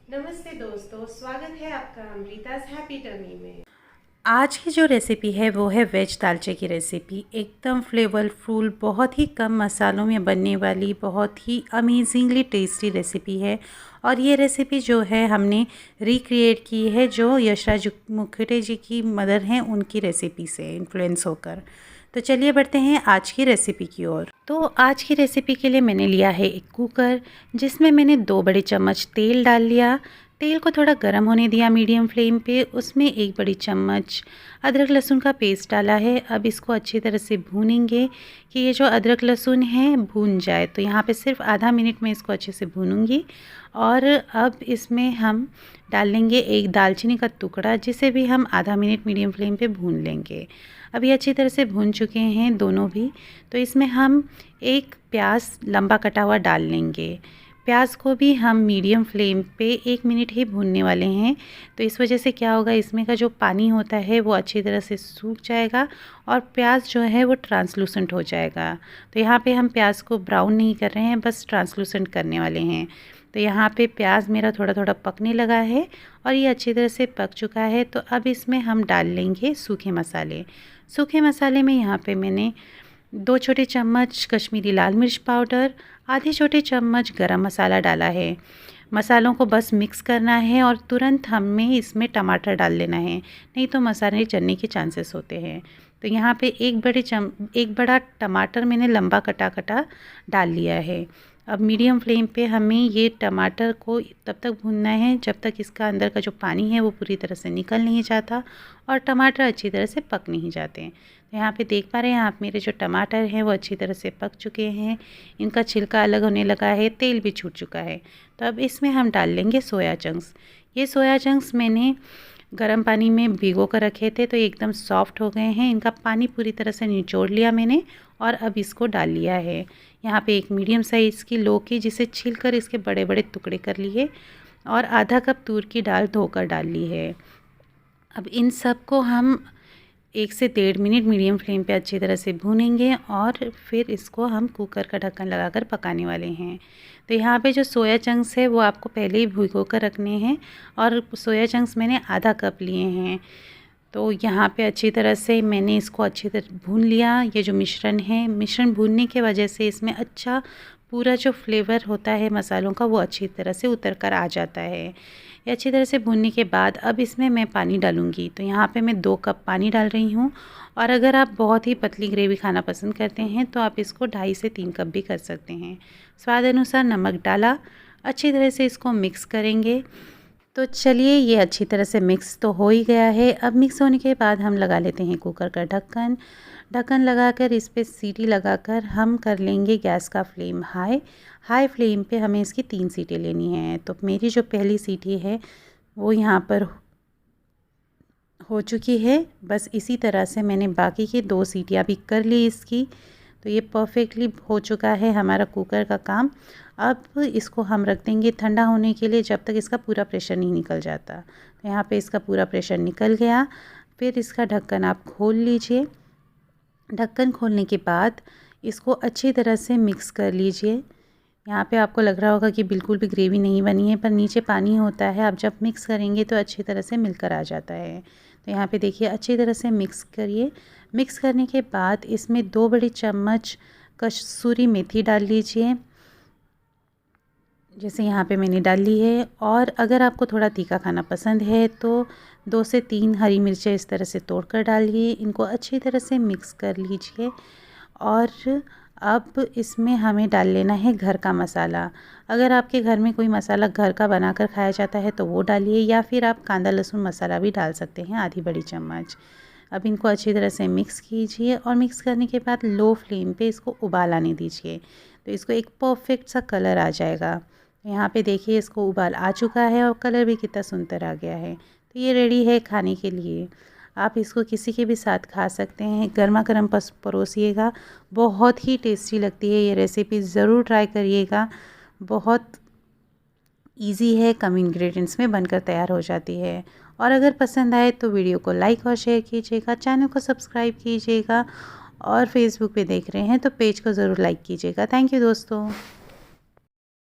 नमस्ते दोस्तों, स्वागत है आपका अमृता's हैप्पी टमी में। आज की जो रेसिपी है वो है वेज दालचे की रेसिपी। एकदम फ्लेवरफुल, बहुत ही कम मसालों में बनने वाली बहुत ही अमेजिंगली टेस्टी रेसिपी है। और ये रेसिपी जो है हमने रिक्रिएट की है जो यशराज मुखर्जी जी की मदर हैं उनकी रेसिपी से इन्फ्लुएंस होकर। तो चलिए बढ़ते हैं आज की रेसिपी की ओर। तो आज की रेसिपी के लिए मैंने लिया है एक कुकर, जिसमें मैंने 2 बड़े चम्मच तेल डाल लिया। तेल को थोड़ा गर्म होने दिया मीडियम फ्लेम पे। उसमें 1 बड़ी चम्मच अदरक लहसुन का पेस्ट डाला है। अब इसको अच्छी तरह से भूनेंगे कि ये जो अदरक लहसुन है भून जाए। तो यहाँ पे सिर्फ आधा मिनट में इसको अच्छे से भूनूंगी। और अब इसमें हम डाल लेंगे एक दालचीनी का टुकड़ा, जिसे भी हम आधा मिनट मीडियम फ्लेम पे भून लेंगे। अब ये अच्छी तरह से भून चुके हैं दोनों भी। तो इसमें हम एक प्याज लंबा कटा हुआ डाल लेंगे। प्याज को भी हम मीडियम फ्लेम पे 1 मिनट ही भूनने वाले हैं। तो इस वजह से क्या होगा, इसमें का जो पानी होता है वो अच्छी तरह से सूख जाएगा और प्याज जो है वो ट्रांसलूसेंट हो जाएगा। तो यहाँ पे हम प्याज को ब्राउन नहीं कर रहे हैं, बस ट्रांसलूसेंट करने वाले हैं। तो यहाँ पे प्याज मेरा थोड़ा थोड़ा पकने लगा है और ये अच्छी तरह से पक चुका है। तो अब इसमें हम डाल लेंगे सूखे मसाले। सूखे मसाले में यहाँ पे मैंने 2 छोटे चम्मच कश्मीरी लाल मिर्च पाउडर, आधे छोटे चम्मच गरम मसाला डाला है। मसालों को बस मिक्स करना है और तुरंत हमें इसमें टमाटर डाल लेना है, नहीं तो मसाले जलने के चांसेस होते हैं। तो यहाँ पे एक बड़ा टमाटर मैंने लंबा कटा कटा डाल लिया है। अब मीडियम फ्लेम पे हमें ये टमाटर को तब तक भूनना है जब तक इसका अंदर का जो पानी है वो पूरी तरह से निकल नहीं जाता और टमाटर अच्छी तरह से पक नहीं जाते। तो यहाँ पे देख पा रहे हैं आप, मेरे जो टमाटर हैं वो अच्छी तरह से पक चुके हैं। इनका छिलका अलग होने लगा है, तेल भी छूट चुका है। तो अब इसमें हम डाल लेंगे सोया चंक्स। ये सोया चंक्स मैंने गर्म पानी में भिगो कर रखे थे, तो ये एकदम सॉफ्ट हो गए हैं। इनका पानी पूरी तरह से निचोड़ लिया मैंने और अब इसको डाल लिया है। यहाँ पे एक मीडियम साइज़ की लौकी, जिसे छीलकर इसके बड़े बड़े टुकड़े कर लिए और आधा कप तूर की दाल धोकर डाल ली है। अब इन सब को हम 1 से 1.5 मिनट मीडियम फ्लेम पे अच्छी तरह से भूनेंगे और फिर इसको हम कुकर का ढक्कन लगाकर पकाने वाले हैं। तो यहाँ पे जो सोया चंक्स है वो आपको पहले ही भिगो कर रखने हैं और सोया चंक्स मैंने आधा कप लिए हैं। तो यहाँ पे अच्छी तरह से मैंने इसको अच्छी तरह भून लिया। ये जो मिश्रण भूनने के वजह से इसमें अच्छा पूरा जो फ्लेवर होता है मसालों का वो अच्छी तरह से उतर कर आ जाता है। ये अच्छी तरह से भूनने के बाद अब इसमें मैं पानी डालूँगी। तो यहाँ पे मैं 2 कप पानी डाल रही हूँ और अगर आप बहुत ही पतली ग्रेवी खाना पसंद करते हैं तो आप इसको 2.5 से 3 कप भी कर सकते हैं। स्वाद अनुसार नमक डाला, अच्छी तरह से इसको मिक्स करेंगे। तो चलिए, ये अच्छी तरह से मिक्स तो हो ही गया है। अब मिक्स होने के बाद हम लगा लेते हैं कुकर का ढक्कन लगाकर इस पे सीटी लगाकर हम कर लेंगे गैस का फ्लेम हाई फ्लेम पे हमें इसकी 3 सीटें लेनी हैं। तो मेरी जो पहली सीटी है वो यहाँ पर हो चुकी है। बस इसी तरह से मैंने बाकी की 2 सीटियाँ भी कर ली इसकी। तो ये परफेक्टली हो चुका है हमारा कुकर का काम। अब इसको हम रख देंगे ठंडा होने के लिए, जब तक इसका पूरा प्रेशर नहीं निकल जाता। तो यहाँ पे इसका पूरा प्रेशर निकल गया। फिर इसका ढक्कन आप खोल लीजिए। ढक्कन खोलने के बाद इसको अच्छी तरह से मिक्स कर लीजिए। यहाँ पे आपको लग रहा होगा कि बिल्कुल भी ग्रेवी नहीं बनी है, पर नीचे पानी होता है। आप जब मिक्स करेंगे तो अच्छी तरह से मिलकर आ जाता है। तो यहाँ पे देखिए अच्छी तरह से मिक्स करिए। मिक्स करने के बाद इसमें 2 बड़ी चम्मच कसूरी मेथी डाल लीजिए, जैसे यहाँ पे मैंने डाल ली है। और अगर आपको थोड़ा तीखा खाना पसंद है तो 2 से 3 हरी मिर्चें इस तरह से तोड़कर डालिए। इनको अच्छी तरह से मिक्स कर लीजिए और अब इसमें हमें डाल लेना है घर का मसाला। अगर आपके घर में कोई मसाला घर का बनाकर खाया जाता है तो वो डालिए, या फिर आप कांदा लहसुन मसाला भी डाल सकते हैं, आधी बड़ी चम्मच। अब इनको अच्छी तरह से मिक्स कीजिए और मिक्स करने के बाद लो फ्लेम पे इसको उबाल आने दीजिए। तो इसको एक परफेक्ट सा कलर आ जाएगा। यहाँ पे देखिए इसको उबाल आ चुका है और कलर भी कितना सुंदर आ गया है। तो ये रेडी है खाने के लिए। आप इसको किसी के भी साथ खा सकते हैं, गर्मा गर्म परोसिएगा। बहुत ही टेस्टी लगती है ये रेसिपी, ज़रूर ट्राई करिएगा। बहुत इजी है, कम इंग्रेडिएंट्स में बनकर तैयार हो जाती है। और अगर पसंद आए तो वीडियो को लाइक और शेयर कीजिएगा, चैनल को सब्सक्राइब कीजिएगा और फेसबुक पे देख रहे हैं तो पेज को ज़रूर लाइक कीजिएगा। थैंक यू दोस्तों।